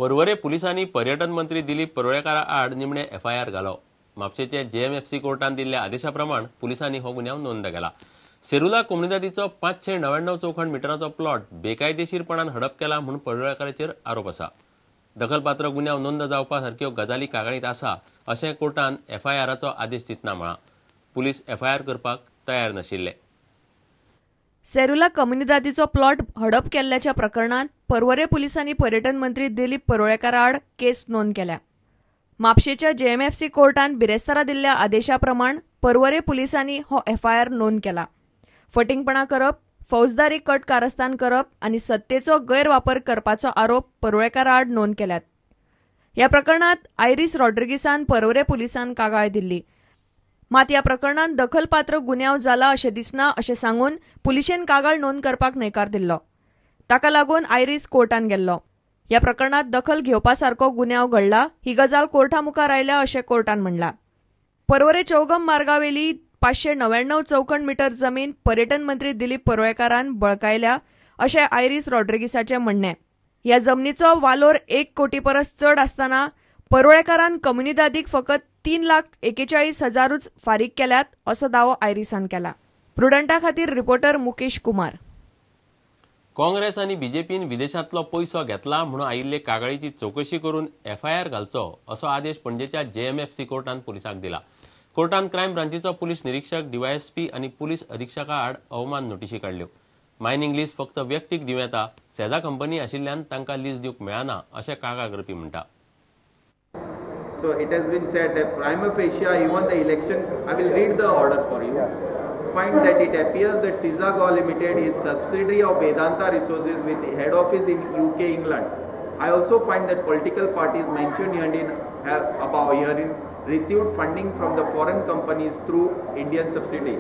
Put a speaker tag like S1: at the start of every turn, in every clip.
S1: पर्वरे पुलिसांनी पर्यटन मंत्री दिलीप परोळेकारा आड निमणे एफआयआर घालो. म्हापशेचे जेएमएफसी कोर्टान दिल्ल्या आदेशाप्रमाण पुलिसांनी हो गुन्यांव नोंद केला. सेरुला कोमुनिदादीचो 599 चौखंड मिटराचो प्लॉट बेकायदेशीरपणान हडप केला म्हूण परोळेकाराचेर आरोप आसा. दखलपात्र गुन्यांव नोंद जावपा सारक्यो गजाली कागाळीत आसा अशें कोर्टान एफआयआराचो आदेश दितना म्हळां. पुलीस एफआयआर करपाक तयार नाशिल्ले.
S2: सेरुला कम्युनिदादीचो प्लॉट हडप केल्ल्याच्या प्रकरणात पर्वरे पुलिसांनी पर्यटन मंत्री दिलीप परोळेकारा आड केस नोंद केल्या. म्हापशेच्या जेएमएफसी कोर्टान बिरेस्तारा दिल्ल्या आदेशाप्रमाण पर्वरे पुलिसांनी हो एफआयआर नोंद केला. फटिंगपणा करप, फौजदारी कट कारस्थान करप आनी सत्तेचो गैरवापर करपाचो आरोप परोळेकारा आड नोंद केल्यात. ह्या प्रकरणात आयरिस रॉड्रिगीसान पर्वरे पुलिसांक कागाळ दिल्ली. मात ह्या प्रकरणात दखलपात्र गुन्यांव जाला अशें दिसना अशें सांगून पुलिशेन कागाळ नोंद करपाक न्हयकार दिल्लो. ताका लागून आयरिस कोर्टान गेल्लो. ह्या प्रकरणात दखल घेवपा सारको गुन्यांव घडला ही गजाल कोर्टा मुखार आयल्या अशें कोर्टान म्हणलां. पर्वरे चौगम मार्गावेली 599 चौखंड मिटर जमीन पर्यटन मंत्री दिलीप परोळेकारान बळकायल्या अशें आयरिस रॉड्रिगीसाचें म्हणणें. ह्या जमनीचो वालोर 1 कोटी परस चड आसतना परोळेकारान कम्युनिदादीक फकत 3,41,000 फारीक केल्यात असो दावो आयरिसान केला. प्रुडंटा खातीर रिपोर्टर मुकेश कुमार.
S1: काँग्रेस आनी बीजेपीन विदेशांतलो पयसो घेतला म्हणून आयिल्ले कागाळीची चौकशी करून एफआयआर घालचो असो आदेश पणजेच्या जेएमएफसी कोर्टान पुलिसांक दिला. कोर्टान क्रायम ब्रांचीचो पुलीस निरीक्षक, डीवायएसपी आनी पुलीस अधीक्षका आड अवमान नोटीशी काडल्यो. मायनिंग लीज फक्त व्यक्तीक दिवं येता, सेजा कंपनी आशिल्ल्यान तांकां लीज दिवंक मेळना अशें कागाळ करपी म्हणटा.
S3: So it has been said that prima facie even the election, I will read the order for you, find that it appears that Sizago Limited is subsidiary of Vedanta Resources with head office in UK, England. I also find that political parties mentioned herein received funding from the foreign companies through Indian subsidiary.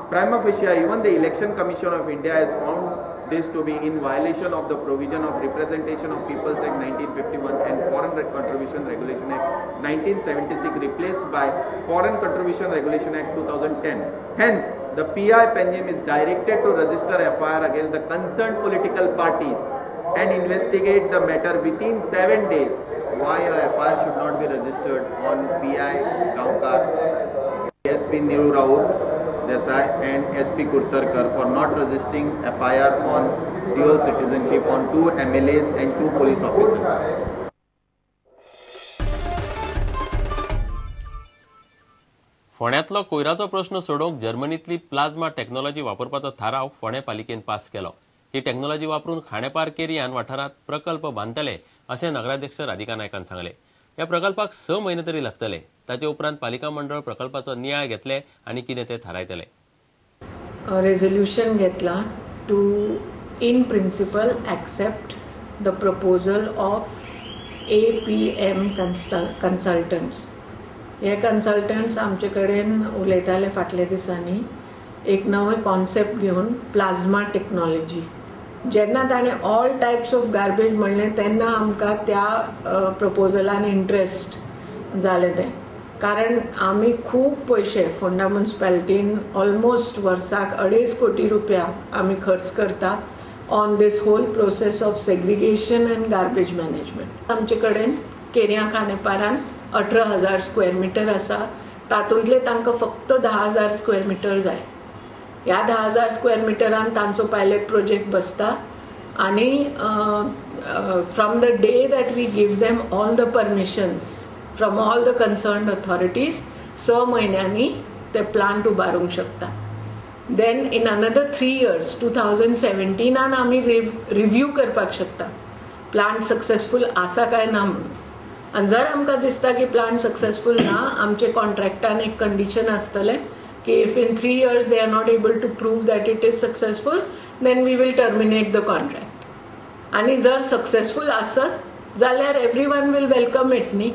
S3: Prima facie even the Election Commission of India has found this to be in violation of the provision of Representation of Peoples Act 1951 and Foreign Contribution Regulation Act 1976 replaced by Foreign Contribution Regulation Act 2010. Hence, the PI Panjim is directed to register FIR against the concerned political parties and investigate the matter within 7 days. Why a FIR should not be registered on PI Gaonkar, SP Niru Raut Desai and SP Kurtarkar for not registering FIR on dual citizenship on 2 MLAs and 2 police officers.
S1: फोंड्यांतलो कोयराचो प्रश्न सोडोवंक जर्मनींतली plasma technology वापरपाचो थाराव फोंडें पालिकेन pass केलो. ही technology वापरून खांडेपार केरियान वाठारांत प्रकल्प बांदतले अशें नगराध्यक्ष राधिका नायकान सांगले. ह्या प्रकल्पाक 6 म्हयने तरी लागतले. ताचे उपरांत पालिका मंडळ प्रकल्पाचो नियाळ घेतले आनी कितें ते थारायतले.
S4: रेझोल्युशन घेतला to in principle accept the proposal of APM consultants. हे कन्सल्टंट्स आमचे कडेन उलयताले फाटल्या दिसांनी एक नवे कॉन्सेप्ट घेवन प्लाझ्मा टेक्नॉलॉजी. जेन्ना ताणें ऑल टायप्स ऑफ गार्बेज म्हणलें तेन्ना आमकां त्या प्रपोजलान इंट्रस्ट जालें तें. कारण आमी खूब पयशे फोंडा म्युनिसिपालिटीन ऑलमोस्ट वर्साक 2.5 कोटी रुपया आमी खर्च करता on this whole process of segregation and garbage management. आमचे कडेन केरिया खांडेपारान 18,000 स्क्वेअर मिटर आसा. तातूंतले तांकां फक्त 10,000 स्क्वेअर मिटर जाय. ह्या 10,000 स्क्वेअर मिटरान तांचो पायलट प्रोजेक्ट बसता आनी from the day that we give them all the permissions from all the concerned authorities 6 म्हयन्यांनी ते प्लांट उबारूंक शकता. देन इन अनदर 3 years 2017 आमी रिव्ह्यू करपाक शकता प्लांट सक्सेसफूल आसा काय ना म्हणून. आनी जर आमकां दिसता की प्लांट सक्सेसफूल ना, आमचे कॉन्ट्रॅक्टान एक कंडिशन आसतलें कि if in 3 years they are not able to prove that it is successful, then we will terminate the contract. आणि जर सक्सेसफुल आसत जाल्यार everyone will welcome it न्ही.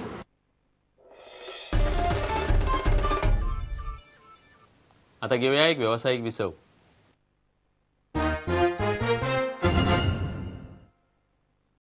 S1: आता घेऊया एक व्यावसायिक विसव.